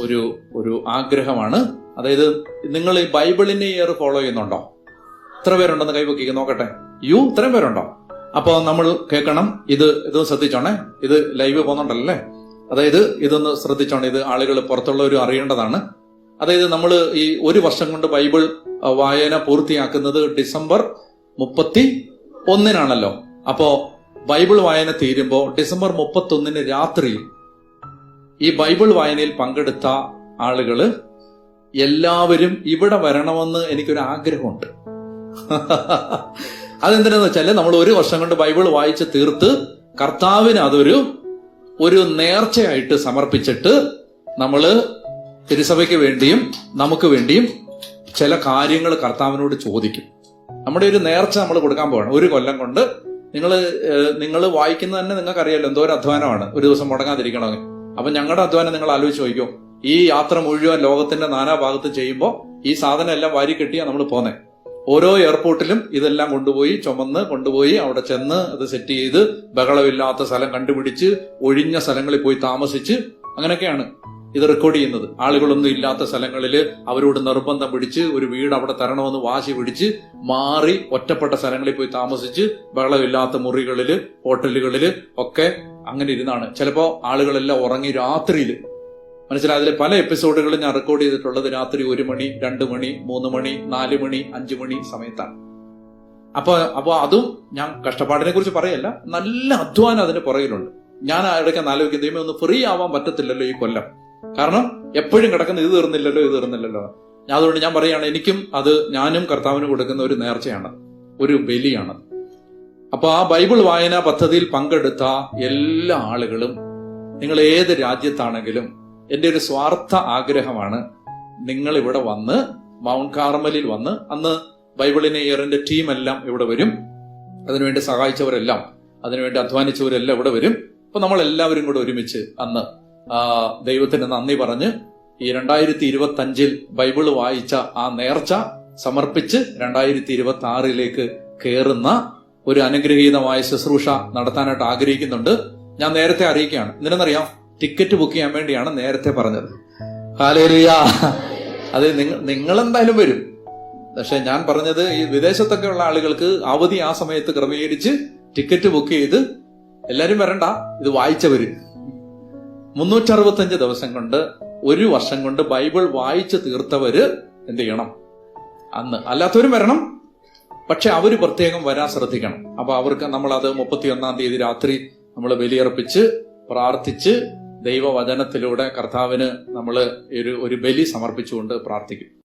ഒരു ഒരു ആഗ്രഹമാണ്. അതായത് നിങ്ങൾ ഈ ബൈബിളിനെ ഇയർ ഫോളോ ചെയ്യുന്നുണ്ടോ? എത്ര പേരുണ്ടെന്ന് കൈവയ്ക്കുക നോക്കട്ടെ. ഇത്രയും പേരുണ്ടോ? അപ്പൊ നമ്മൾ കേൾക്കണം. ഇത് ശ്രദ്ധിച്ചോണേ. ഇത് ലൈവ് പോകുന്നുണ്ടല്ലേ? അതായത് ഇതൊന്ന് ശ്രദ്ധിച്ചോണേ. ഇത് ആളുകൾ പുറത്തുള്ളവരും അറിയേണ്ടതാണ്. അതായത് നമ്മൾ ഈ ഒരു വർഷം കൊണ്ട് ബൈബിൾ വായന പൂർത്തിയാക്കുന്നത് ഡിസംബർ 31 അപ്പോ ബൈബിൾ വായന തീരുമ്പോ ഡിസംബർ 31 രാത്രിയിൽ ഈ ബൈബിൾ വായനയിൽ പങ്കെടുത്ത ആളുകള് എല്ലാവരും ഇവിടെ വരണമെന്ന് എനിക്കൊരു ആഗ്രഹമുണ്ട്. അതെന്തിനാന്ന് വെച്ചാല് നമ്മൾ ഒരു വർഷം കൊണ്ട് ബൈബിൾ വായിച്ച് തീർത്ത് കർത്താവിന് ഒരു നേർച്ചയായിട്ട് സമർപ്പിച്ചിട്ട് നമ്മള് തിരുസഭയ്ക്ക് വേണ്ടിയും നമുക്ക് വേണ്ടിയും ചില കർത്താവിനോട് ചോദിക്കും. നമ്മുടെ ഒരു നേർച്ച നമ്മൾ കൊടുക്കാൻ പോവാണ്. ഒരു കൊല്ലം കൊണ്ട് നിങ്ങൾ വായിക്കുന്നത് തന്നെ നിങ്ങൾക്ക് അറിയാലോ എന്തോ ഒരു അധ്വാനമാണ് ഒരു ദിവസം മുടങ്ങാതിരിക്കണമെങ്കിൽ. അപ്പൊ ഞങ്ങളുടെ അധ്വാനം നിങ്ങൾ ആലോചിച്ച് നോക്കിയോ. ഈ യാത്ര മുഴുവൻ ലോകത്തിന്റെ നാനാഭാഗത്ത് ചെയ്യുമ്പോൾ ഈ സാധനം എല്ലാം വാരി കെട്ടിയാ നമ്മൾ പോന്നെ. ഓരോ എയർപോർട്ടിലും ഇതെല്ലാം കൊണ്ടുപോയി അവിടെ ചെന്ന് അത് സെറ്റ് ചെയ്ത് ബഹളമില്ലാത്ത സ്ഥലം കണ്ടുപിടിച്ച് ഒഴിഞ്ഞ സ്ഥലങ്ങളിൽ പോയി താമസിച്ച് അങ്ങനെയൊക്കെയാണ് ഇത് റെക്കോർഡ് ചെയ്യുന്നത്. ആളുകളൊന്നും ഇല്ലാത്ത സ്ഥലങ്ങളിൽ അവരോട് നിർബന്ധം പിടിച്ച് ഒരു വീട് അവിടെ തരണമെന്ന് വാശി പിടിച്ച് മാറി ഒറ്റപ്പെട്ട സ്ഥലങ്ങളിൽ പോയി താമസിച്ച് ബഹളമില്ലാത്ത മുറികളില് ഹോട്ടലുകളില് ഒക്കെ അങ്ങനെ ഇരുന്നാണ്. ചിലപ്പോ ആളുകളെല്ലാം ഉറങ്ങി രാത്രിയിൽ. മനസ്സിലായി. അതിലെ പല എപ്പിസോഡുകളും ഞാൻ റെക്കോർഡ് ചെയ്തിട്ടുള്ളത് രാത്രി 1 മണി 2 മണി 3 മണി 4 മണി 5 മണി സമയത്താണ്. അപ്പൊ അതും ഞാൻ കഷ്ടപ്പാടിനെ കുറിച്ച് പറയല്ല, നല്ല അധ്വാനം അതിന് പുറകിലുണ്ട്. ഞാൻ ഇടയ്ക്ക് ആലോചിക്കും, ദൈവമേ ഒന്ന് ഫ്രീ ആവാൻ പറ്റത്തില്ലല്ലോ ഈ കൊല്ലം. കാരണം എപ്പോഴും കിടക്കുന്ന ഇത് തീർന്നില്ലല്ലോ. അതുകൊണ്ട് ഞാൻ പറയുകയാണ്, ഞാനും കർത്താവിന് കൊടുക്കുന്ന ഒരു നേർച്ചയാണ്, ഒരു ബലിയാണ്. അപ്പൊ ആ ബൈബിൾ വായനാ പദ്ധതിയിൽ പങ്കെടുത്ത എല്ലാ ആളുകളും, നിങ്ങൾ ഏത് രാജ്യത്താണെങ്കിലും, എന്റെ ഒരു സ്വാർത്ഥ ആഗ്രഹമാണ് നിങ്ങൾ ഇവിടെ വന്ന് മൗണ്ട് കാർമലിൽ വന്ന്, അന്ന് ബൈബിളിനെ ഇയറിന്റെ ടീമെല്ലാം ഇവിടെ വരും. അതിനുവേണ്ടി സഹായിച്ചവരെല്ലാം, അതിനുവേണ്ടി അധ്വാനിച്ചവരെല്ലാം ഇവിടെ വരും. അപ്പൊ നമ്മൾ എല്ലാവരും കൂടെ ഒരുമിച്ച് അന്ന് ദൈവത്തിന് നന്ദി പറഞ്ഞ് ഈ 2025 ബൈബിള് വായിച്ച ആ നേർച്ച സമർപ്പിച്ച് 2026 കയറുന്ന ഒരു അനുഗ്രഹീതമായ ശുശ്രൂഷ നടത്താനായിട്ട് ആഗ്രഹിക്കുന്നുണ്ട്. ഞാൻ നേരത്തെ അറിയിക്കുകയാണ്. എന്തിനെന്നറിയാം? ടിക്കറ്റ് ബുക്ക് ചെയ്യാൻ വേണ്ടിയാണ് നേരത്തെ പറഞ്ഞത്. ഹല്ലേലൂയ. അത് നിങ്ങൾ എന്തായാലും വരും. പക്ഷെ ഞാൻ പറഞ്ഞത് ഈ വിദേശത്തൊക്കെ ഉള്ള ആളുകൾക്ക് അവധി ആ സമയത്ത് ക്രമീകരിച്ച് ടിക്കറ്റ് ബുക്ക് ചെയ്ത് എല്ലാരും വരണ്ട. ഇത് വായിച്ചവര് 365 ദിവസം കൊണ്ട് ഒരു വർഷം കൊണ്ട് ബൈബിൾ വായിച്ചു തീർത്തവര് എന്ത് ചെയ്യണം? അന്ന്. അല്ലാത്തവരും വരണം, പക്ഷെ അവര് പ്രത്യേകം വരാൻ ശ്രദ്ധിക്കണം. അപ്പൊ അവർക്ക് നമ്മളത് 31 രാത്രി നമ്മൾ ബലിയർപ്പിച്ച് പ്രാർത്ഥിച്ച് ദൈവവചനത്തിലൂടെ കർത്താവിന് നമ്മൾ ഒരു ബലി സമർപ്പിച്ചുകൊണ്ട് പ്രാർത്ഥിക്കും.